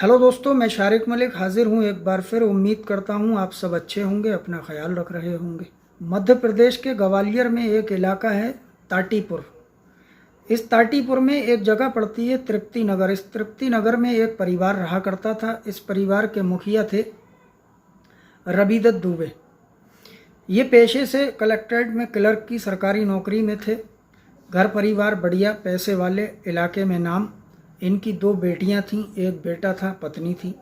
Hello दोस्तों, मैं शारिक मलिक हाजिर हूँ एक बार फिर। उम्मीद करता हूँ आप सब अच्छे होंगे, अपना ख्याल रख रहे होंगे। मध्य प्रदेश के ग्वालियर में एक इलाका है ताटीपुर। इस ताटीपुर में एक जगह पड़ती है तृप्ति नगर। इस तृप्ति नगर में एक परिवार रहा करता था। इस परिवार के मुखिया थे रबीदत्त दुबे। ये पेशे से कलेक्ट्रेट में क्लर्क की सरकारी नौकरी में थे। घर परिवार बढ़िया, पैसे वाले, इलाके में नाम। इनकी 2 बेटियां थीं, एक बेटा था, पत्नी थी।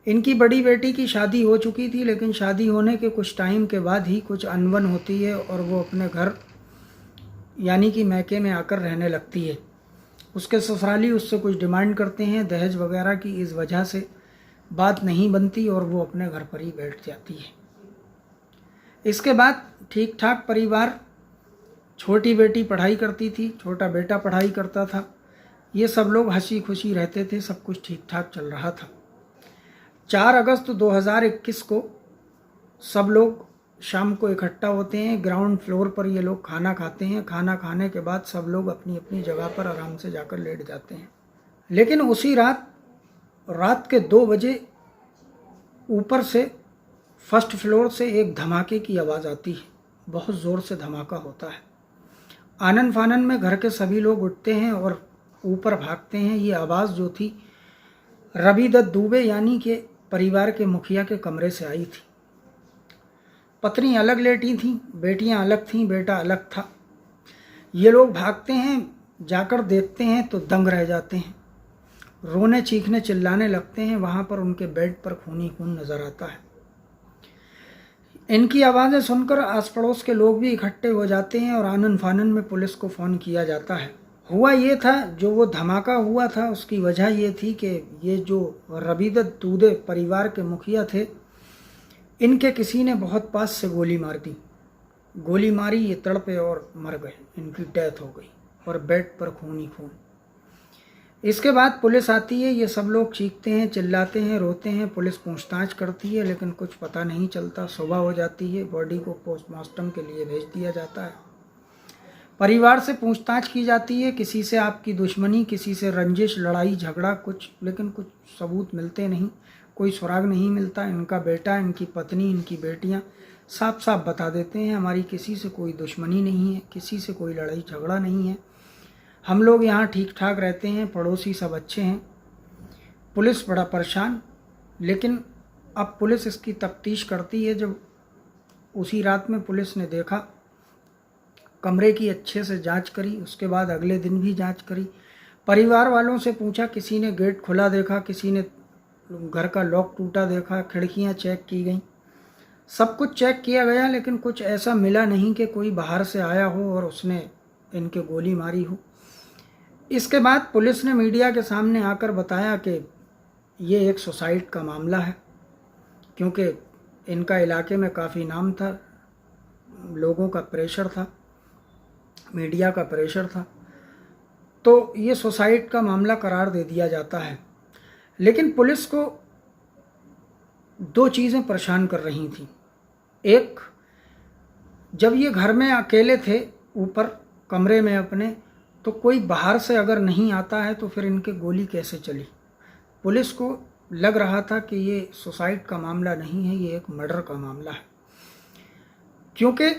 इनकी बड़ी बेटी की शादी हो चुकी थी, लेकिन शादी होने के कुछ टाइम के बाद ही कुछ अनबन होती है और वो अपने घर यानी कि मैके में आकर रहने लगती है। उसके ससुराली उससे कुछ डिमांड करते हैं दहेज वगैरह की। इस वजह से बात नहीं बनती और वो अपने घर पर ही बैठ जाती है। इसके बाद ठीक ठाक परिवार, छोटी बेटी पढ़ाई करती थी, छोटा बेटा पढ़ाई करता था। ये सब लोग हंसी खुशी रहते थे, सब कुछ ठीक ठाक चल रहा था। 4 अगस्त 2021 को सब लोग शाम को इकट्ठा होते हैं। ग्राउंड फ्लोर पर ये लोग खाना खाते हैं। खाना खाने के बाद सब लोग अपनी अपनी जगह पर आराम से जाकर लेट जाते हैं। लेकिन उसी रात के 2 बजे ऊपर से फर्स्ट फ्लोर से एक धमाके की आवाज़ आती है। बहुत ज़ोर से धमाका होता है। आनन फानन में घर के सभी लोग उठते हैं और ऊपर भागते हैं। ये आवाज़ जो थी रबीदत्त दुबे यानी कि परिवार के मुखिया के कमरे से आई थी। पत्नी अलग लेटी थी, बेटियां अलग थीं, बेटा अलग था। ये लोग भागते हैं, जाकर देखते हैं तो दंग रह जाते हैं। रोने चीखने चिल्लाने लगते हैं। वहाँ पर उनके बेड पर खून ही खून नज़र आता है। इनकी आवाज़ें सुनकर आस पड़ोस के लोग भी इकट्ठे हो जाते हैं और आनन फानन में पुलिस को फ़ोन किया जाता है। हुआ ये था, जो वो धमाका हुआ था उसकी वजह ये थी कि ये जो रबीदत्त दुबे परिवार के मुखिया थे, इनके किसी ने बहुत पास से गोली मार दी। गोली मारी, ये तड़पे और मर गए। इनकी डेथ हो गई और बेड पर खून ही खून। इसके बाद पुलिस आती है। ये सब लोग चीखते हैं, चिल्लाते हैं, रोते हैं। पुलिस पूछताछ करती है लेकिन कुछ पता नहीं चलता। सुबह हो जाती है, बॉडी को पोस्टमार्टम के लिए भेज दिया जाता है। परिवार से पूछताछ की जाती है, किसी से आपकी दुश्मनी, किसी से रंजिश, लड़ाई झगड़ा कुछ, लेकिन कुछ सबूत मिलते नहीं, कोई सुराग नहीं मिलता। इनका बेटा, इनकी पत्नी, इनकी बेटियां साफ साफ बता देते हैं हमारी किसी से कोई दुश्मनी नहीं है, किसी से कोई लड़ाई झगड़ा नहीं है, हम लोग यहाँ ठीक ठाक रहते हैं, पड़ोसी सब अच्छे हैं। पुलिस बड़ा परेशान। लेकिन अब पुलिस इसकी तफ्तीश करती है। जब उसी रात में पुलिस ने देखा, कमरे की अच्छे से जांच करी, उसके बाद अगले दिन भी जांच करी। परिवार वालों से पूछा, किसी ने गेट खुला देखा, किसी ने घर का लॉक टूटा देखा, खिड़कियां चेक की गई, सब कुछ चेक किया गया, लेकिन कुछ ऐसा मिला नहीं कि कोई बाहर से आया हो और उसने इनके गोली मारी हो। इसके बाद पुलिस ने मीडिया के सामने आकर बताया कि ये एक सुसाइड का मामला है, क्योंकि इनका इलाके में काफ़ी नाम था, लोगों का प्रेशर था, मीडिया का प्रेशर था, तो ये सुसाइड का मामला करार दे दिया जाता है। लेकिन पुलिस को 2 चीज़ें परेशान कर रही थी। एक, जब ये घर में अकेले थे ऊपर कमरे में अपने, तो कोई बाहर से अगर नहीं आता है तो फिर इनके गोली कैसे चली। पुलिस को लग रहा था कि ये सुसाइड का मामला नहीं है, ये एक मर्डर का मामला है, क्योंकि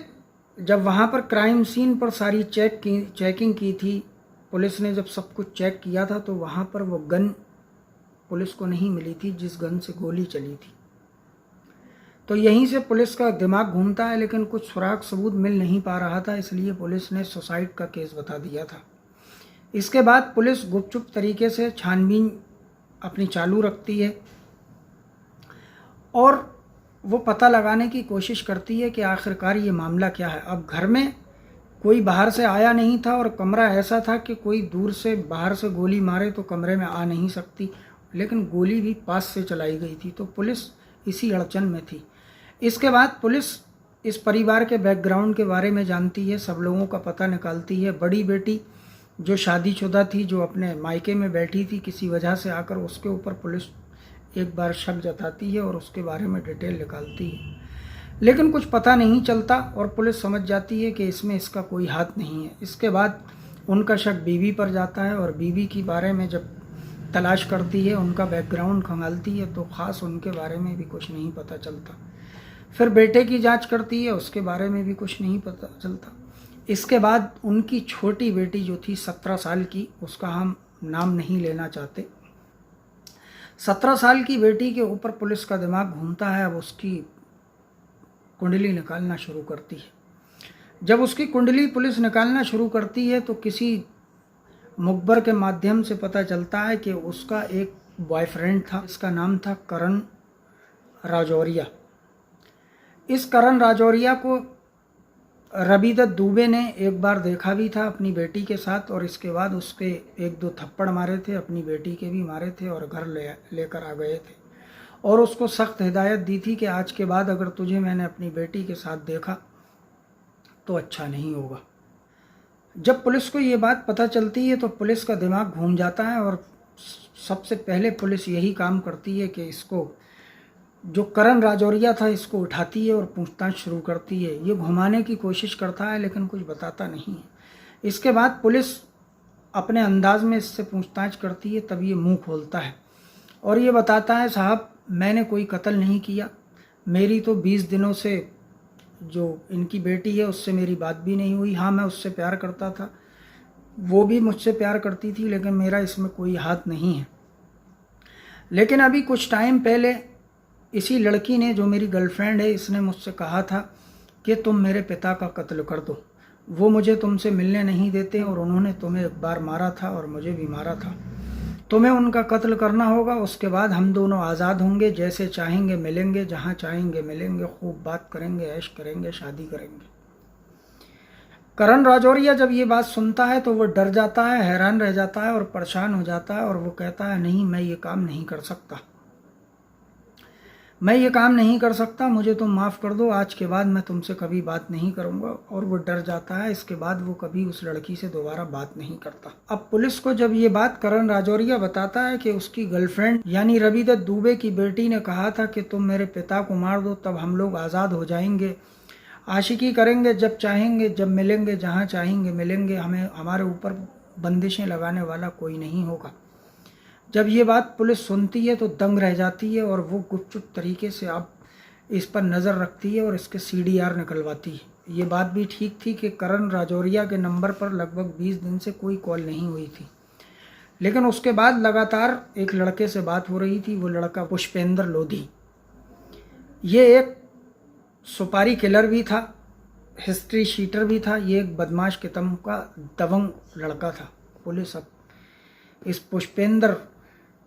जब वहाँ पर क्राइम सीन पर सारी चेकिंग की थी पुलिस ने, जब सब कुछ चेक किया था, तो वहाँ पर वो गन पुलिस को नहीं मिली थी जिस गन से गोली चली थी। तो यहीं से पुलिस का दिमाग घूमता है, लेकिन कुछ सुराग सबूत मिल नहीं पा रहा था, इसलिए पुलिस ने सुसाइड का केस बता दिया था। इसके बाद पुलिस गुपचुप तरीके से छानबीन अपनी चालू रखती है और वो पता लगाने की कोशिश करती है कि आखिरकार ये मामला क्या है। अब घर में कोई बाहर से आया नहीं था और कमरा ऐसा था कि कोई दूर से बाहर से गोली मारे तो कमरे में आ नहीं सकती, लेकिन गोली भी पास से चलाई गई थी, तो पुलिस इसी अड़चन में थी। इसके बाद पुलिस इस परिवार के बैकग्राउंड के बारे में जानती है, सब लोगों का पता निकालती है। बड़ी बेटी जो शादीशुदा थी, जो अपने मायके में बैठी थी किसी वजह से आकर, उसके ऊपर पुलिस एक बार शक जताती है और उसके बारे में डिटेल निकालती है, लेकिन कुछ पता नहीं चलता और पुलिस समझ जाती है कि इसमें इसका कोई हाथ नहीं है। इसके बाद उनका शक बीवी पर जाता है और बीवी के बारे में जब तलाश करती है, उनका बैकग्राउंड खंगालती है, तो ख़ास उनके बारे में भी कुछ नहीं पता चलता। फिर बेटे की जांच करती है, उसके बारे में भी कुछ नहीं पता चलता। इसके बाद उनकी छोटी बेटी जो थी 17 साल की, उसका हम नाम नहीं लेना चाहते, 17 साल की बेटी के ऊपर पुलिस का दिमाग घूमता है। अब उसकी कुंडली निकालना शुरू करती है। जब उसकी कुंडली पुलिस निकालना शुरू करती है तो किसी मुखबर के माध्यम से पता चलता है कि उसका एक बॉयफ्रेंड था, इसका नाम था करण राजौरिया। इस करण राजौरिया को रबीदत दुबे ने एक बार देखा भी था अपनी बेटी के साथ, और इसके बाद उसके 1-2 थप्पड़ मारे थे, अपनी बेटी के भी मारे थे और घर लेकर आ गए थे, और उसको सख्त हिदायत दी थी कि आज के बाद अगर तुझे मैंने अपनी बेटी के साथ देखा तो अच्छा नहीं होगा। जब पुलिस को ये बात पता चलती है तो पुलिस का दिमाग घूम जाता है, और सबसे पहले पुलिस यही काम करती है कि इसको, जो करण राजौरिया था, इसको उठाती है और पूछताछ शुरू करती है। ये घुमाने की कोशिश करता है लेकिन कुछ बताता नहीं है। इसके बाद पुलिस अपने अंदाज में इससे पूछताछ करती है, तब ये मुंह खोलता है और ये बताता है, साहब मैंने कोई कत्ल नहीं किया, मेरी तो 20 दिनों से जो इनकी बेटी है उससे मेरी बात भी नहीं हुई। हाँ, मैं उससे प्यार करता था, वो भी मुझसे प्यार करती थी, लेकिन मेरा इसमें कोई हाथ नहीं है। लेकिन अभी कुछ टाइम पहले इसी लड़की ने, जो मेरी गर्लफ्रेंड है, इसने मुझसे कहा था कि तुम मेरे पिता का कत्ल कर दो। वो मुझे तुमसे मिलने नहीं देते और उन्होंने तुम्हें एक बार मारा था और मुझे भी मारा था। तुम्हें उनका कत्ल करना होगा, उसके बाद हम दोनों आज़ाद होंगे, जैसे चाहेंगे मिलेंगे, जहाँ चाहेंगे मिलेंगे, खूब बात करेंगे, ऐश करेंगे, शादी करेंगे। करण राजौरिया जब ये बात सुनता है तो वो डर जाता है, हैरान रह जाता है और परेशान हो जाता है, और वो कहता है, नहीं, मैं ये काम नहीं कर सकता, मैं ये काम नहीं कर सकता, मुझे तुम माफ़ कर दो, आज के बाद मैं तुमसे कभी बात नहीं करूँगा। और वो डर जाता है। इसके बाद वो कभी उस लड़की से दोबारा बात नहीं करता। अब पुलिस को जब ये बात करण राजौरिया बताता है कि उसकी गर्लफ्रेंड यानी रबीदत दुबे की बेटी ने कहा था कि तुम मेरे पिता को मार दो, तब हम लोग आज़ाद हो जाएंगे, आशिकी करेंगे, जब चाहेंगे जब मिलेंगे, जहाँ चाहेंगे मिलेंगे, हमें हमारे ऊपर बंदिशें लगाने वाला कोई नहीं होगा। जब ये बात पुलिस सुनती है तो दंग रह जाती है, और वो गुपचुप तरीके से अब इस पर नज़र रखती है और इसके CDR निकलवाती है। ये बात भी ठीक थी कि करण राजौरिया के नंबर पर लगभग 20 दिन से कोई कॉल नहीं हुई थी, लेकिन उसके बाद लगातार एक लड़के से बात हो रही थी। वो लड़का पुष्पेंद्र लोधी, ये एक सुपारी किलर भी था, हिस्ट्री शीटर भी था, ये एक बदमाश किस्म का दबंग लड़का था। पुलिस अब इस पुष्पेंद्र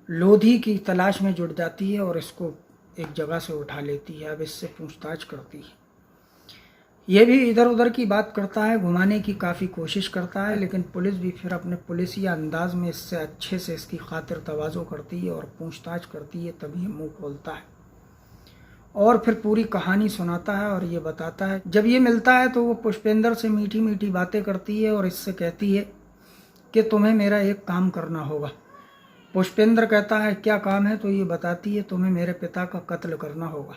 लोधी की तलाश में जुट जाती है और इसको एक जगह से उठा लेती है। अब इससे पूछताछ करती है। ये भी इधर उधर की बात करता है, घुमाने की काफ़ी कोशिश करता है, लेकिन पुलिस भी फिर अपने पुलिसिया अंदाज में इससे अच्छे से इसकी खातिर तवाज़ो करती है और पूछताछ करती है। तभी ये मुँह खोलता है और फिर पूरी कहानी सुनाता है और ये बताता है। जब ये मिलता है तो वो पुष्पेंद्र से मीठी मीठी बातें करती है और इससे कहती है कि तुम्हें मेरा एक काम करना होगा। पुष्पेंद्र कहता है, क्या काम है? तो ये बताती है, तुम्हें मेरे पिता का कत्ल करना होगा।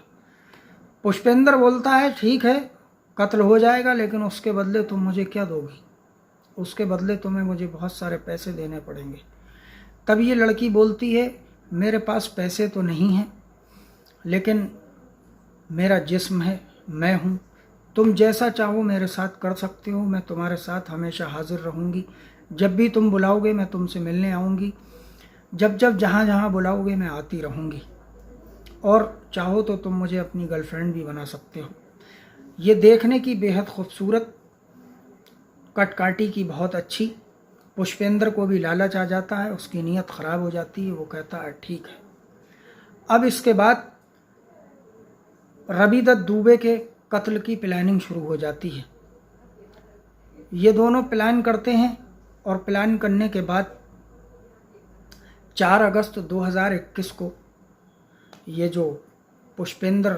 पुष्पेंद्र बोलता है, ठीक है, कत्ल हो जाएगा, लेकिन उसके बदले तुम मुझे क्या दोगी? उसके बदले तुम्हें मुझे बहुत सारे पैसे देने पड़ेंगे। तब ये लड़की बोलती है, मेरे पास पैसे तो नहीं हैं, लेकिन मेरा जिस्म है, मैं हूँ, तुम जैसा चाहो मेरे साथ कर सकते हो, मैं तुम्हारे साथ हमेशा हाजिर रहूँगी। जब भी तुम बुलाओगे मैं तुमसे मिलने आऊँगी, जब जब जहाँ जहाँ बुलाओगे मैं आती रहूँगी, और चाहो तो तुम मुझे अपनी गर्लफ्रेंड भी बना सकते हो। ये देखने की बेहद खूबसूरत, कटकाठी की बहुत अच्छी। पुष्पेंद्र को भी लालच आ जाता है, उसकी नीयत ख़राब हो जाती है। वो कहता है, ठीक है। अब इसके बाद रबीदत दुबे के कत्ल की प्लानिंग शुरू हो जाती है। ये दोनों प्लान करते हैं और प्लान करने के बाद 4 अगस्त 2021 को ये जो पुष्पेंद्र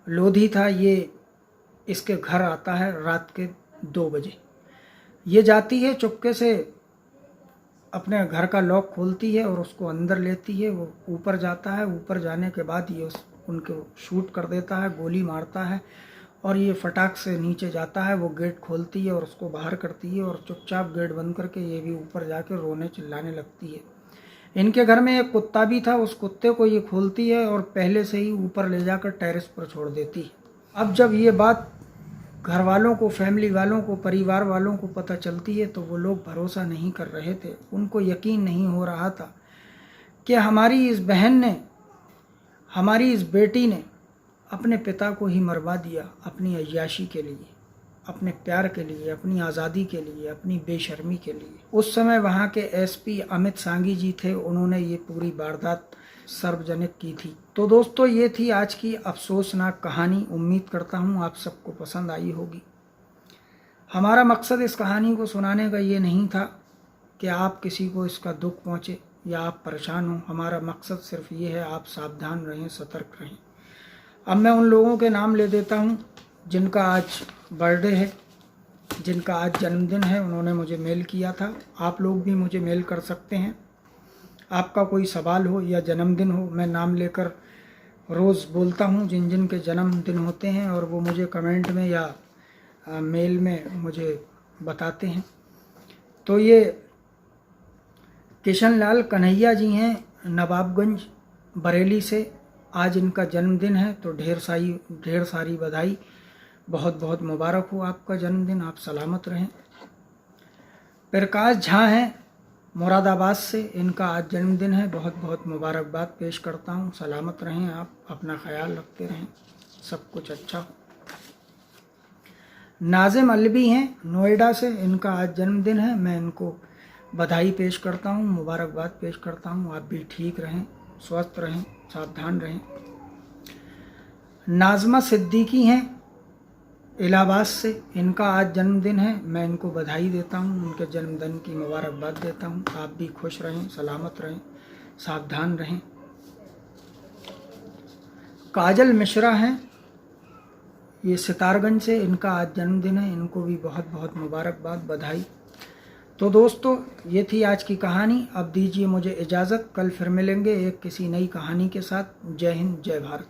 लोधी था, ये इसके घर आता है रात के 2 बजे। ये जाती है चुपके से, अपने घर का लॉक खोलती है और उसको अंदर लेती है। वो ऊपर जाता है, ऊपर जाने के बाद ये उनको शूट कर देता है, गोली मारता है, और ये फटाक से नीचे जाता है। वो गेट खोलती है और उसको बाहर करती है, और चुपचाप गेट बंद करके ये भी ऊपर जाकर रोने चिल्लाने लगती है। इनके घर में एक कुत्ता भी था, उस कुत्ते को ये खोलती है और पहले से ही ऊपर ले जाकर टेरेस पर छोड़ देती है। अब जब ये बात घर वालों को, फैमिली वालों को, परिवार वालों को पता चलती है तो वो लोग भरोसा नहीं कर रहे थे। उनको यकीन नहीं हो रहा था कि हमारी इस बहन ने, हमारी इस बेटी ने अपने पिता को ही मरवा दिया अपनी अय्याशी के लिए, अपने प्यार के लिए, अपनी आज़ादी के लिए, अपनी बेशर्मी के लिए। उस समय वहाँ के एसपी अमित सांगी जी थे, उन्होंने ये पूरी वारदात सार्वजनिक की थी। तो दोस्तों, ये थी आज की अफसोसनाक कहानी। उम्मीद करता हूँ आप सबको पसंद आई होगी। हमारा मकसद इस कहानी को सुनाने का ये नहीं था कि आप किसी को इसका दुख पहुँचे या आप परेशान हो। हमारा मकसद सिर्फ ये है आप सावधान रहें, सतर्क रहें। अब मैं उन लोगों के नाम ले देता हूँ जिनका आज बर्थडे है, जिनका आज जन्मदिन है। उन्होंने मुझे मेल किया था। आप लोग भी मुझे मेल कर सकते हैं। आपका कोई सवाल हो या जन्मदिन हो, मैं नाम लेकर रोज़ बोलता हूँ जिन जिन के जन्मदिन होते हैं, और वो मुझे कमेंट में या मेल में मुझे बताते हैं। तो ये किशन लाल कन्हैया जी हैं, नवाबगंज बरेली से। आज इनका जन्मदिन है, तो ढेर सारी बधाई। बहुत बहुत मुबारक हो आपका जन्मदिन, आप सलामत रहें। प्रकाश झा हैं मुरादाबाद से, इनका आज जन्मदिन है। बहुत बहुत मुबारकबाद पेश करता हूँ। सलामत रहें आप, अपना ख्याल रखते रहें, सब कुछ अच्छा हो। नाजिम अलवी हैं नोएडा से, इनका आज जन्मदिन है। मैं इनको बधाई पेश करता हूँ, मुबारकबाद पेश करता हूँ। आप भी ठीक रहें, स्वस्थ रहें, सावधान रहें। नाजमा सिद्दीकी हैं इलाहाबाद से, इनका आज जन्मदिन है। मैं इनको बधाई देता हूँ, उनके जन्मदिन की मुबारकबाद देता हूँ। आप भी खुश रहें, सलामत रहें, सावधान रहें। काजल मिश्रा हैं, ये सितारगंज से, इनका आज जन्मदिन है। इनको भी बहुत बहुत मुबारकबाद, बधाई। तो दोस्तों, ये थी आज की कहानी। अब दीजिए मुझे इजाज़त, कल फिर मिलेंगे एक किसी नई कहानी के साथ। जय हिंद, जय भारत।